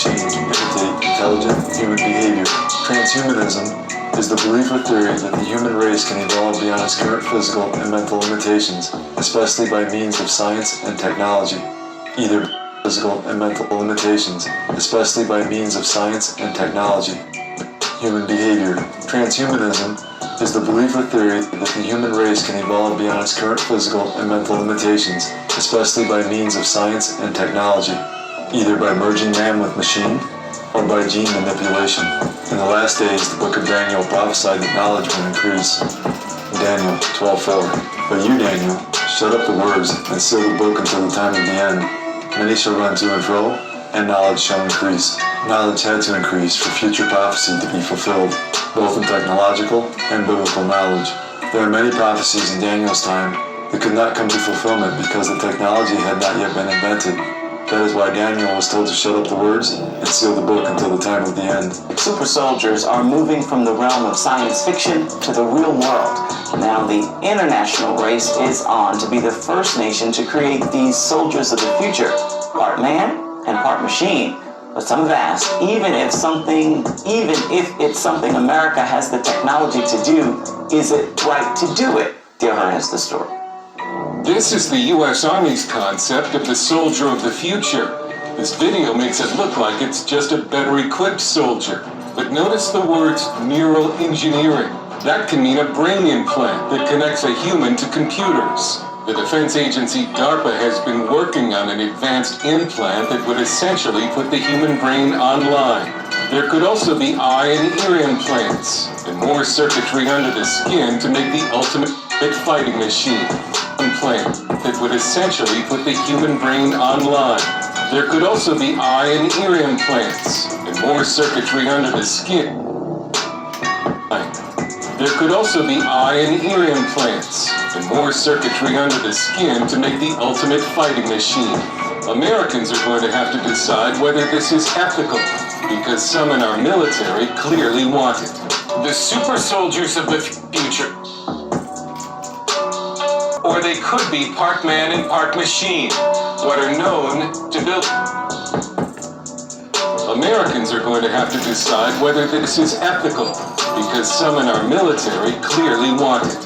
machine imitate intelligent human behavior. Transhumanism is the belief or theory that the human race can evolve beyond its current physical and mental limitations, especially by means of science and technology. Either physical and mental limitations, especially by means of science and technology. Human behavior. Transhumanism is the belief or theory that the human race can evolve beyond its current physical and mental limitations, especially by means of science and technology, either by merging man with machine or by gene manipulation. In the last days, the book of Daniel prophesied that knowledge would increase. Daniel 12:4. But you, Daniel, shut up the words and seal the book until the time of the end. Many shall run to and fro, and knowledge shall increase. Knowledge had to increase for future prophecy to be fulfilled, both in technological and biblical knowledge. There are many prophecies in Daniel's time that could not come to fulfillment because the technology had not yet been invented. That is why Daniel was told to shut up the words and seal the book until the time of the end. Super soldiers are moving from the realm of science fiction to the real world. Now the international race is on to be the first nation to create these soldiers of the future, part man and part machine. But some have asked, even if it's something America has the technology to do, is it right to do it? Dilher has the story. This is the U.S. Army's concept of the soldier of the future. This video makes it look like it's just a better-equipped soldier. But notice the words neural engineering. That can mean a brain implant that connects a human to computers. The defense agency DARPA has been working on an advanced implant that would essentially put the human brain online. There could also be eye and ear implants, and more circuitry under the skin to make the ultimate fighting machine. Implant that would essentially put the human brain online. There could also be eye and ear implants, and more circuitry under the skin. There could also be eye and ear implants, and more circuitry under the skin to make the ultimate fighting machine. Americans are going to have to decide whether this is ethical, because some in our military clearly want it. The super soldiers of the future. Or they could be part man and part machine, what are known to build. Americans are going to have to decide whether this is ethical, because some in our military clearly want it.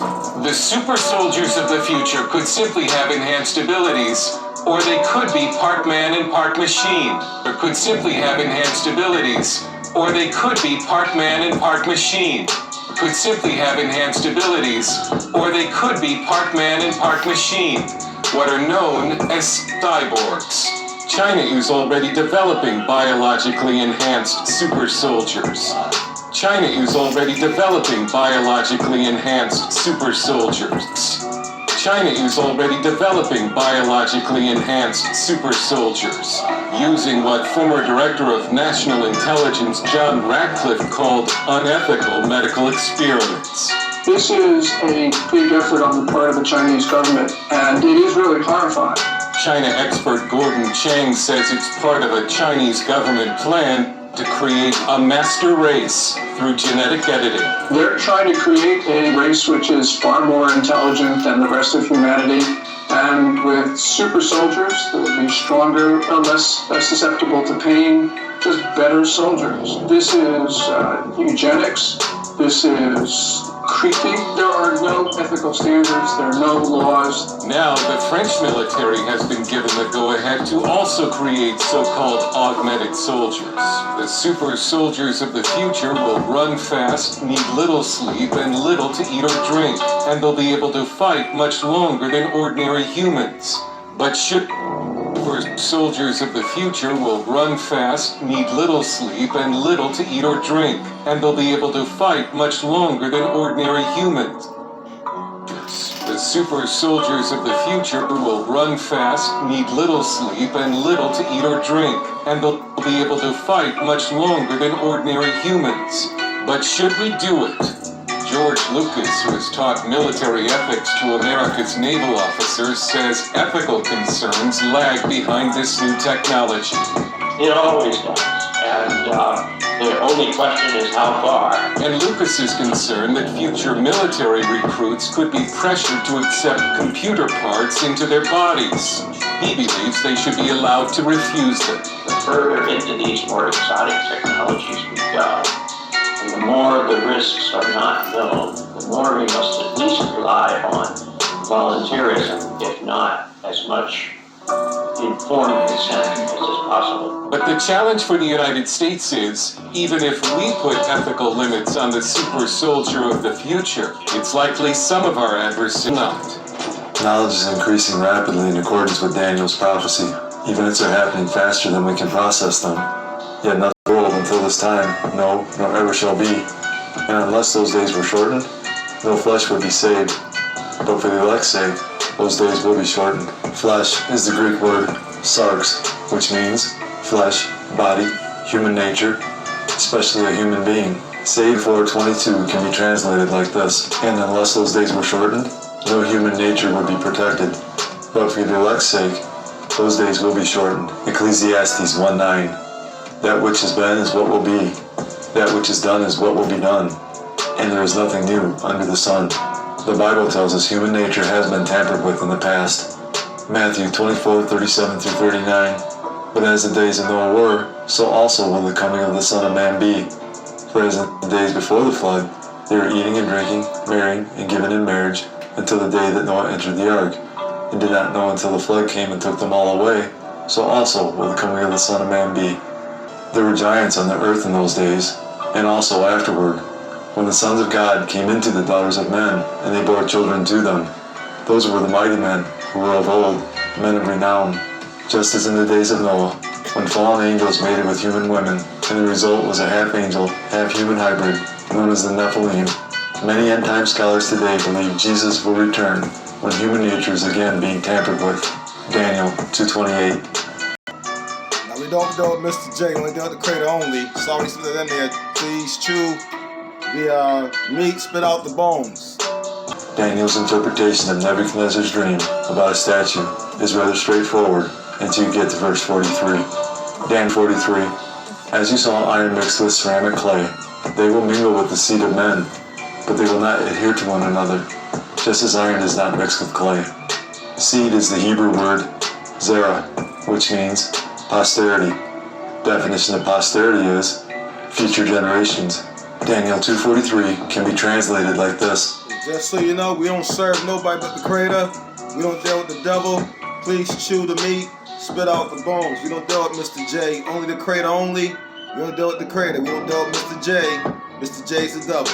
The super soldiers of the future could simply have enhanced abilities, or they could be part man and part machine, or could simply have enhanced abilities, or they could be part man and part machine, could simply have enhanced abilities, or they could be part man and part machine, what are known as cyborgs. China is already developing biologically enhanced super soldiers. China is already developing biologically enhanced super soldiers. China is already developing biologically enhanced super soldiers, using what former Director of National Intelligence John Ratcliffe called unethical medical experiments. This is a big effort on the part of the Chinese government, and it is really horrifying. China expert Gordon Chang says it's part of a Chinese government plan to create a master race through genetic editing. They're trying to create a race which is far more intelligent than the rest of humanity, and with super soldiers that would be stronger, less susceptible to pain, just better soldiers. This is eugenics. This is creepy. There are no ethical standards. There are no laws. Now, the French military has been given the go-ahead to also create so-called augmented soldiers. The super soldiers of the future will run fast, need little sleep, and little to eat or drink, and they'll be able to fight much longer than ordinary humans. But super soldiers of the future will run fast, need little sleep, and little to eat or drink, and they'll be able to fight much longer than ordinary humans. The super soldiers of the future will run fast, need little sleep, and little to eat or drink, and they'll be able to fight much longer than ordinary humans. But should we do it? George Lucas, who has taught military ethics to America's naval officers, says ethical concerns lag behind this new technology. It always does, and the only question is how far. And Lucas is concerned that future military recruits could be pressured to accept computer parts into their bodies. He believes they should be allowed to refuse them. further into these more exotic technologies we go, and the more the risks are not known, the more we must at least rely on volunteerism, if not as much informed consent as is possible. But the challenge for the United States is, even if we put ethical limits on the super soldier of the future, it's likely some of our adversaries will not. Knowledge is increasing rapidly in accordance with Daniel's prophecy. Events are happening faster than we can process them. Yet nothing will until this time, no, nor ever shall be. And unless those days were shortened, no flesh would be saved. But for the elect's sake, those days will be shortened. Flesh is the Greek word sarx, which means flesh, body, human nature, especially a human being. Save 4:22 can be translated like this: and unless those days were shortened, no human nature would be protected. But for the elect's sake, those days will be shortened. Ecclesiastes 1:9. That which has been is what will be. That which is done is what will be done. And there is nothing new under the sun. The Bible tells us human nature has been tampered with in the past. Matthew 24:37-39. But as the days of Noah were, so also will the coming of the Son of Man be. For as in the days before the flood, they were eating and drinking, marrying, and giving in marriage, until the day that Noah entered the ark, and did not know until the flood came and took them all away, so also will the coming of the Son of Man be. There were giants on the earth in those days, and also afterward, when the sons of God came into the daughters of men, and they bore children to them. Those were the mighty men who were of old, men of renown, just as in the days of Noah, when fallen angels mated with human women, and the result was a half-angel, half-human hybrid, known as the Nephilim. Many end-time scholars today believe Jesus will return when human nature is again being tampered with. Daniel 2:28. Now we don't deal with Mr. J, we deal with the creator only. Sorry, spit it in there. Please chew the meat, spit out the bones. Daniel's interpretation of Nebuchadnezzar's dream about a statue is rather straightforward until you get to verse 43. Dan 43. As you saw iron mixed with ceramic clay, they will mingle with the seed of men, but they will not adhere to one another, just as iron is not mixed with clay. Seed is the Hebrew word zerah, which means posterity. Definition of posterity is future generations. Daniel 2:43 can be translated like this. Just so you know, we don't serve nobody but the creator. We don't deal with the devil. Please chew the meat, spit out the bones. We don't deal with Mr. J, only the creator only. We don't deal with the creator. We don't deal with Mr. J. Mr. J's the devil.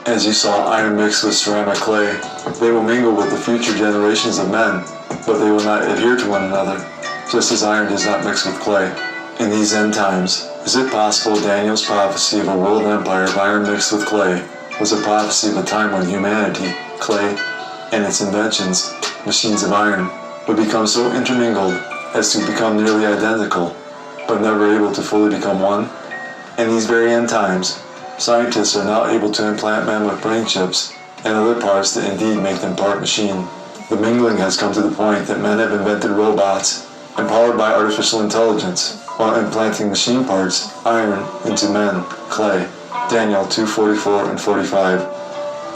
As you saw iron mixed with ceramic clay, they will mingle with the future generations of men, but they will not adhere to one another, just as iron does not mix with clay. In these end times, is it possible Daniel's prophecy of a world empire of iron mixed with clay was a prophecy of a time when humanity, clay, and its inventions, machines of iron, would become so intermingled as to become nearly identical, but never able to fully become one? In these very end times, scientists are now able to implant men with brain chips and other parts that indeed make them part machine. The mingling has come to the point that men have invented robots empowered by artificial intelligence while implanting machine parts, iron, into men, clay. Daniel 2:44-45.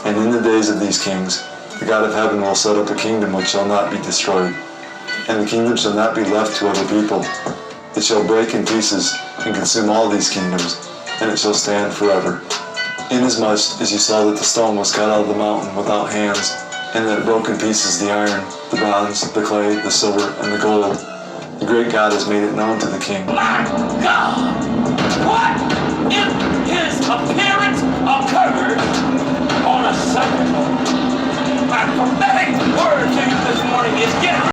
And in the days of these kings, the God of heaven will set up a kingdom which shall not be destroyed, and the kingdom shall not be left to other people. It shall break in pieces and consume all these kingdoms, and it shall stand forever. Inasmuch as you saw that the stone was cut out of the mountain without hands, and that it broke in pieces the iron, the bronze, the clay, the silver, and the gold, the great God has made it known to the king. My God! What if his appearance occurred on a Sunday? My prophetic word to you this morning is get ready.